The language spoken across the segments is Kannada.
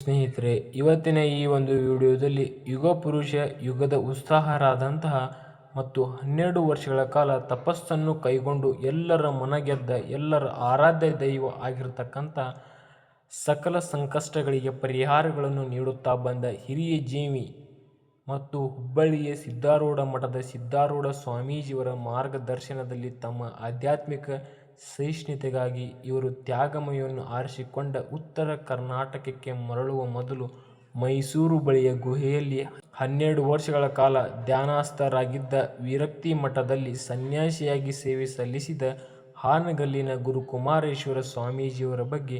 ಸ್ನೇಹಿತರೆ, ಇವತ್ತಿನ ಈ ಒಂದು ವಿಡಿಯೋದಲ್ಲಿ ಯುಗ ಪುರುಷ, ಯುಗದ ಉತ್ಸಾಹರಾದಂತಹ ಮತ್ತು 12 ವರ್ಷಗಳ ಕಾಲ ತಪಸ್ಸನ್ನು ಕೈಗೊಂಡು ಎಲ್ಲರ ಮನಗೆದ್ದ, ಎಲ್ಲರ ಆರಾಧ್ಯ ದೈವ ಆಗಿರತಕ್ಕಂಥ ಸಕಲ ಸಂಕಷ್ಟಗಳಿಗೆ ಪರಿಹಾರಗಳನ್ನು ನೀಡುತ್ತಾ ಬಂದ ಹಿರಿಯ ಜೀವಿ ಮತ್ತು ಹುಬ್ಬಳ್ಳಿಯ ಸಿದ್ಧಾರೂಢ ಮಠದ ಸಿದ್ಧಾರೂಢ ಸ್ವಾಮೀಜಿಯವರ ಮಾರ್ಗದರ್ಶನದಲ್ಲಿ ತಮ್ಮ ಆಧ್ಯಾತ್ಮಿಕ ಸಹಿಷ್ಣುತೆಗಾಗಿ ಇವರು ತ್ಯಾಗಮಯವನ್ನು ಆರಿಸಿಕೊಂಡ ಉತ್ತರ ಕರ್ನಾಟಕಕ್ಕೆ ಮರಳುವ ಮೊದಲು ಮೈಸೂರು ಬಳಿಯ ಗುಹೆಯಲ್ಲಿ 12 ವರ್ಷಗಳ ಕಾಲ ಧ್ಯಾನಸ್ಥರಾಗಿದ್ದ ವಿರಕ್ತಿ ಮಠದಲ್ಲಿ ಸನ್ಯಾಸಿಯಾಗಿ ಸೇವೆ ಸಲ್ಲಿಸಿದ ಹಾನಗಲ್ಲಿನ ಗುರುಕುಮಾರೇಶ್ವರ ಸ್ವಾಮೀಜಿಯವರ ಬಗ್ಗೆ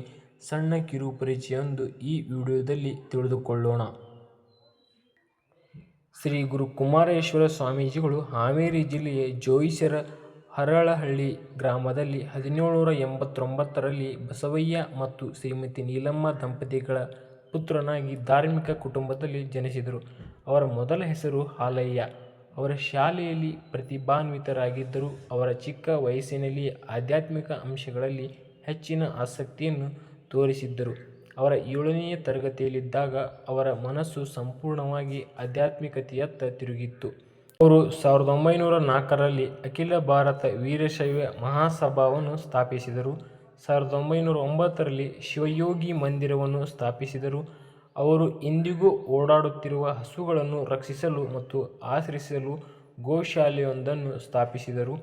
ಸಣ್ಣ ಕಿರು ಪರಿಚಯವೊಂದು ಈ ವಿಡಿಯೋದಲ್ಲಿ ತಿಳಿದುಕೊಳ್ಳೋಣ. ಶ್ರೀ ಗುರುಕುಮಾರೇಶ್ವರ ಸ್ವಾಮೀಜಿಗಳು ಹಾವೇರಿ ಜಿಲ್ಲೆಯ ಜೋಯಿಸರ ಹರಳಹಳ್ಳಿ ಗ್ರಾಮದಲ್ಲಿ 1789ರಲ್ಲಿ ಬಸವಯ್ಯ ಮತ್ತು ಶ್ರೀಮತಿ ನೀಲಮ್ಮ ದಂಪತಿಗಳ ಪುತ್ರನಾಗಿ ಧಾರ್ಮಿಕ ಕುಟುಂಬದಲ್ಲಿ ಜನಿಸಿದರು. ಅವರ ಮೊದಲ ಹೆಸರು ಹಾಲಯ್ಯ. ಅವರ ಶಾಲೆಯಲ್ಲಿ ಪ್ರತಿಭಾನ್ವಿತರಾಗಿದ್ದರು. ಅವರ ಚಿಕ್ಕ ವಯಸ್ಸಿನಲ್ಲಿಯೇ ಆಧ್ಯಾತ್ಮಿಕ ಅಂಶಗಳಲ್ಲಿ ಹೆಚ್ಚಿನ ಆಸಕ್ತಿಯನ್ನು ತೋರಿಸಿದ್ದರು. ಅವರು 7ನೇ ತರಗತಿಯಲ್ಲಿದ್ದಾಗ ಅವರ ಮನಸ್ಸು ಸಂಪೂರ್ಣವಾಗಿ ಆಧ್ಯಾತ್ಮಿಕತೆಯತ್ತ ತಿರುಗಿತ್ತು. ಅವರು 1904ರಲ್ಲಿ ಅಖಿಲ ಭಾರತ ವೀರಶೈವ ಮಹಾಸಭಾವನ್ನು ಸ್ಥಾಪಿಸಿದರು. 1909ರಲ್ಲಿ ಶಿವಯೋಗಿ ಮಂದಿರವನ್ನು ಸ್ಥಾಪಿಸಿದರು. ಅವರು ಇಂದಿಗೂ ಓಡಾಡುತ್ತಿರುವ ಹಸುಗಳನ್ನು ರಕ್ಷಿಸಲು ಮತ್ತು ಆಶ್ರಯಿಸಲು ಗೋಶಾಲೆಯೊಂದನ್ನು ಸ್ಥಾಪಿಸಿದರು.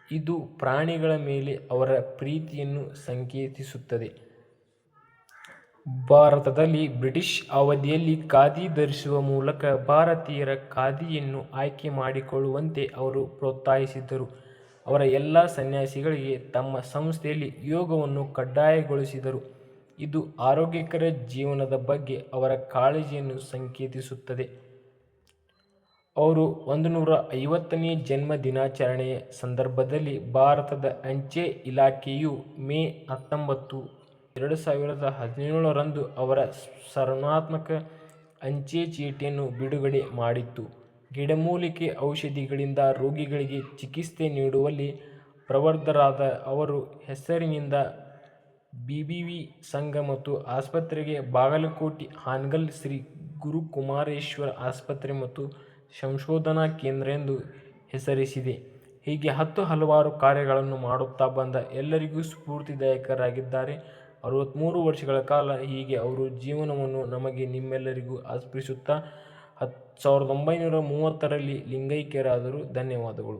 ಇದು ಪ್ರಾಣಿಗಳ ಮೇಲೆ ಅವರ ಪ್ರೀತಿಯನ್ನು ಸಂಕೇತಿಸುತ್ತದೆ. ಭಾರತದಲ್ಲಿ ಬ್ರಿಟಿಷ್ ಅವಧಿಯಲ್ಲಿ ಖಾದಿ ಧರಿಸುವ ಮೂಲಕ ಭಾರತೀಯರ ಖಾದಿಯನ್ನು ಆಯ್ಕೆ ಮಾಡಿಕೊಳ್ಳುವಂತೆ ಅವರು ಪ್ರೋತ್ಸಾಹಿಸಿದರು. ಅವರ ಎಲ್ಲ ಸನ್ಯಾಸಿಗಳಿಗೆ ತಮ್ಮ ಸಂಸ್ಥೆಯಲ್ಲಿ ಯೋಗವನ್ನು ಕಡ್ಡಾಯಗೊಳಿಸಿದರು. ಇದು ಆರೋಗ್ಯಕರ ಜೀವನದ ಬಗ್ಗೆ ಅವರ ಕಾಳಜಿಯನ್ನು ಸಂಕೇತಿಸುತ್ತದೆ. ಅವರ 150ನೇ ಜನ್ಮ ದಿನಾಚರಣೆಯ ಸಂದರ್ಭದಲ್ಲಿ ಭಾರತದ ಅಂಚೆ ಇಲಾಖೆಯು ಮೇ 19, 2017ರಂದು ಅವರ ಸ್ಮರಣಾರ್ಥ ಅಂಚೆ ಚೀಟಿಯನ್ನು ಬಿಡುಗಡೆ ಮಾಡಿತ್ತು. ಗಿಡಮೂಲಿಕೆ ಔಷಧಿಗಳಿಂದ ರೋಗಿಗಳಿಗೆ ಚಿಕಿತ್ಸೆ ನೀಡುವಲ್ಲಿ ಪ್ರವೃತ್ತರಾದ ಅವರ ಹೆಸರಿನಿಂದ ಬಿಬಿವಿ ಸಂಘ ಮತ್ತು ಆಸ್ಪತ್ರೆಗೆ ಬಾಗಲಕೋಟೆ ಹಾನಗಲ್ ಶ್ರೀ ಗುರುಕುಮಾರೇಶ್ವರ ಆಸ್ಪತ್ರೆ ಮತ್ತು ಸಂಶೋಧನಾ ಕೇಂದ್ರ ಎಂದು ಹೆಸರಿಸಿದೆ. ಹೀಗೆ ಹಲವಾರು ಕಾರ್ಯಗಳನ್ನು ಮಾಡುತ್ತಾ ಬಂದ ಎಲ್ಲರಿಗೂ ಸ್ಫೂರ್ತಿದಾಯಕರಾಗಿದ್ದಾರೆ. 63 ವರ್ಷಗಳ ಕಾಲ ಹೀಗೆ ಅವರ ಜೀವನವನ್ನು ನಮಗೆ ನಿಮ್ಮೆಲ್ಲರಿಗೂ ಅರ್ಪಿಸುತ್ತಾ 1930ರಲ್ಲಿ ಲಿಂಗೈಕ್ಯರಾದರು. ಧನ್ಯವಾದಗಳು.